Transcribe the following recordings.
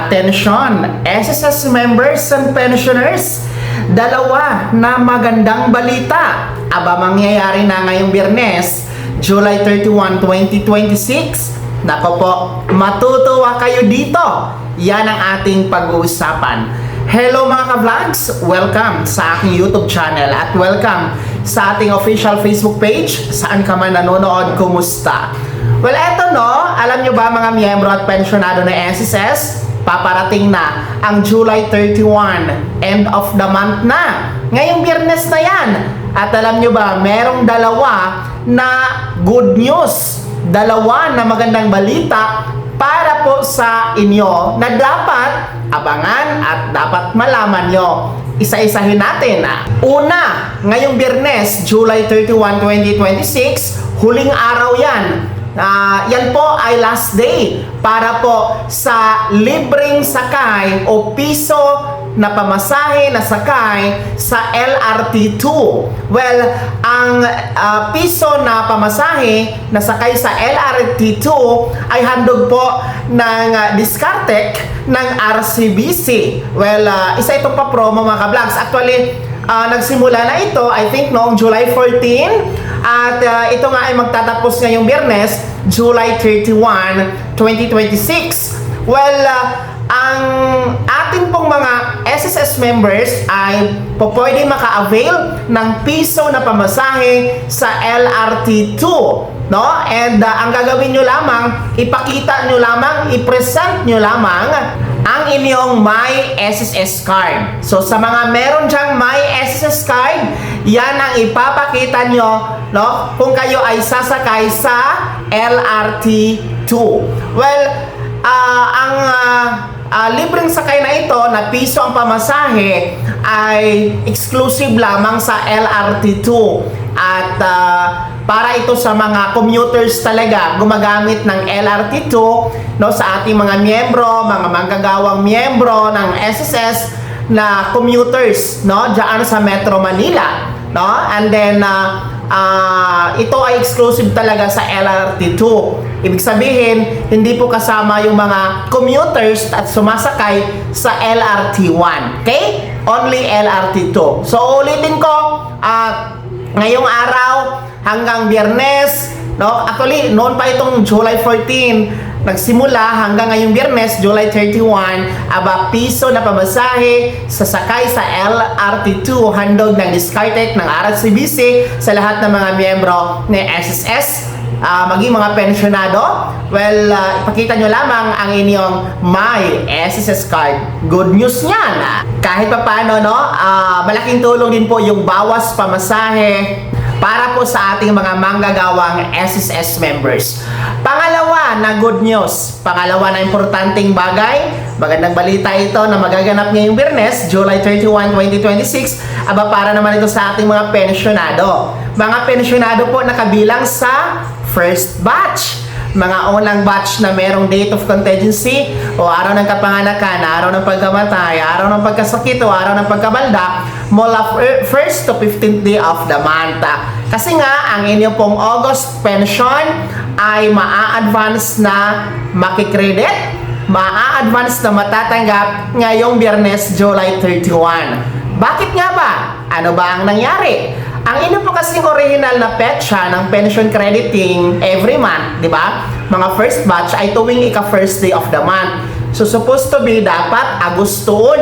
Attention, SSS members and pensioners, dalawa na magandang balita. Aba, mangyayari na ngayong Biyernes, July 31, 2026. Nako po, matutuwa kayo dito. Yan ang ating pag-uusapan. Hello mga ka-vlogs! Welcome sa aking YouTube channel at welcome sa ating official Facebook page. Saan ka man nanonood, kumusta? Well, eto no, alam nyo ba mga miyembro at pensyonado ng SSS? Paparating na ang July 31, end of the month na. Ngayong Biyernes na yan. At alam nyo ba, merong dalawa na good news. Dalawa na magandang balita para po sa inyo na dapat abangan at dapat malaman nyo. Isa-isahin natin. Una, ngayong Biyernes, July 31, 2026, huling araw yan. Yan po ay last day para po sa libreng sakay o piso na pamasahe na sakay sa LRT2. Well, ang piso na pamasahe na sakay sa LRT2 ay handog po ng Discartec ng RCBC. Well, isa itong pa-promo mga ka-vlogs. Actually, nagsimula na ito, I think, noong July 14. At ito nga ay magtatapos ngayong Biyernes, July 31, 2026. Well, ang ating pong mga SSS members ay pwede maka-avail ng piso na pamasahe sa LRT2. No? And ang gagawin nyo lamang, ipakita nyo lamang, i-present nyo lamang ang inyong My SSS card. So sa mga meron dyang My SSS card, yan ang ipapakita nyo, no, kung kayo ay sasakay sa LRT2. Well, ang libreng sakay na ito na piso ang pamasahe ay exclusive lamang sa LRT2 at para ito sa mga commuters talaga gumagamit ng LRT2, no, sa ating mga miyembro, mga manggagawang miyembro ng SSS na commuters, no, diyan sa Metro Manila, no? And then ito ay exclusive talaga sa LRT2. Ibig sabihin, hindi po kasama yung mga commuters at sumasakay sa LRT1. Okay? Only LRT2. So ulitin ko, ngayong araw hanggang Biyernes, no? Actually, noon pa itong July 14 nagsimula hanggang ngayong Biyernes, July 31, piso na pamasahe sa sakay sa LRT2 handog ng Discartec ng RCBC sa lahat ng mga miyembro ng SSS, maging mga pensyonado. Well, ipakita nyo lamang ang inyong My SSS card. Good news yan. Kahit pa paano, no, malaking tulong din po yung bawas pamasahe para po sa ating mga manggagawang SSS members. Pangalawa na good news, pangalawa na importanteng bagay, magandang balita ito na magaganap ngayong Biyernes, July 31, 2026, para naman ito sa ating mga pensyonado. Mga pensyonado po nakabilang sa first batch. Mga unang batch na merong date of contingency o araw ng kapanganakan, araw ng pagkamatay, araw ng pagkasakit o araw ng pagkabalda mula 1st to 15th day of the month. Kasi nga, ang inyong pong August pension ay maa-advance na makikredit, maa-advance na matatanggap ngayong Biyernes, July 31. Bakit nga ba? Ano ba ang nangyari? Ang inyo po kasing original na petsa ng pension crediting every month, di ba? Mga first batch ay tuwing ika-first day of the month. So, supposed to be dapat Agosto 1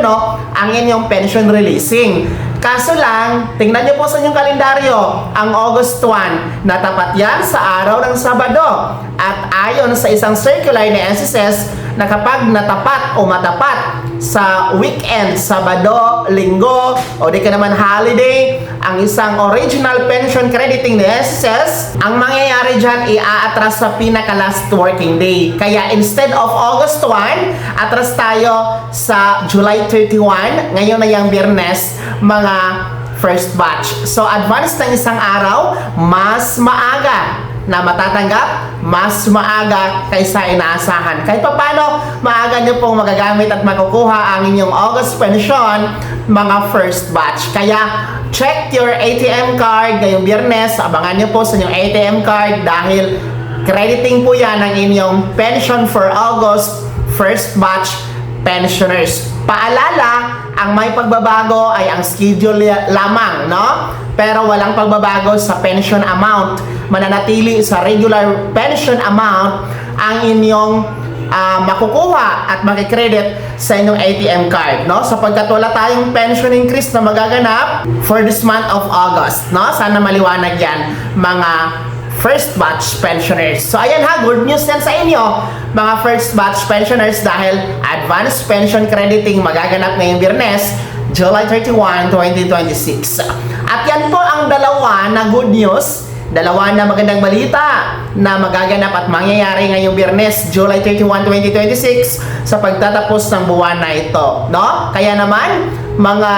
ang inyong pension releasing. Kaso lang, tingnan nyo po sa inyong kalendaryo, ang August 1, natapat yan sa araw ng Sabado. At ayon sa isang circular ni SSS, na kapag natapat o matapat sa weekend, Sabado, Linggo, o di ka naman holiday, ang isang original pension crediting ni SSS, ang mangyayari dyan, i-aatras sa pinaka-last working day. Kaya instead of August 1, atras tayo sa July 31, ngayon na yung Biyernes, mga first batch. So, advance ng isang araw, mas maaga na matatanggap, mas maaga kaysa inaasahan. Kahit pa paano, maaga nyo pong magagamit at makukuha ang inyong August pension, mga first batch. Kaya, check your ATM card ngayong Biyernes. Abangan nyo po sa inyong ATM card dahil crediting po yan ang inyong pension for August, first batch pensioners. Paalala, ang may pagbabago ay ang schedule lamang, no? Pero walang pagbabago sa pension amount. Mananatili sa regular pension amount ang inyong makukuha at makikredit sa inyong ATM card, no? Sapagkat wala tayong pension increase na magaganap for this month of August, no? Sana maliwanag yan, mga first batch pensioners. So ayan ha, good news yan sa inyo, mga first batch pensioners, dahil advanced pension crediting magaganap ngayong Biyernes, July 31, 2026. At yan po ang dalawa na good news, dalawa na magandang balita na magaganap at mangyayari ngayong Biyernes, July 31, 2026 sa pagtatapos ng buwan na ito, no? Kaya naman, mga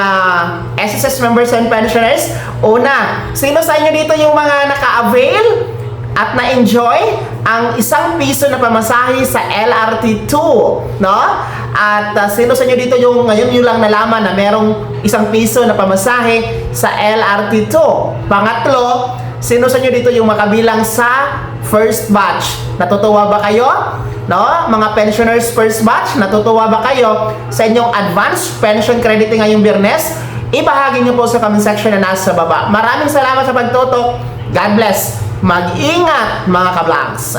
SSS members and pensioners, una, sino sa inyo dito yung mga naka-avail at na-enjoy ang ₱1 na pamasahe sa LRT2, no? At sino sa inyo dito yung ngayon yung lang nalaman na merong ₱1 na pamasahe sa LRT2? Pangatlo, sino sa inyo dito yung makabilang sa first batch? Natutuwa ba kayo? No? Mga pensioners first batch, natutuwa ba kayo sa inyong advanced pension crediting ngayong Biyernes? Ibahagi niyo po sa comment section na nasa baba. Maraming salamat sa pagtutok. God bless. Mag-ingat mga kablangs.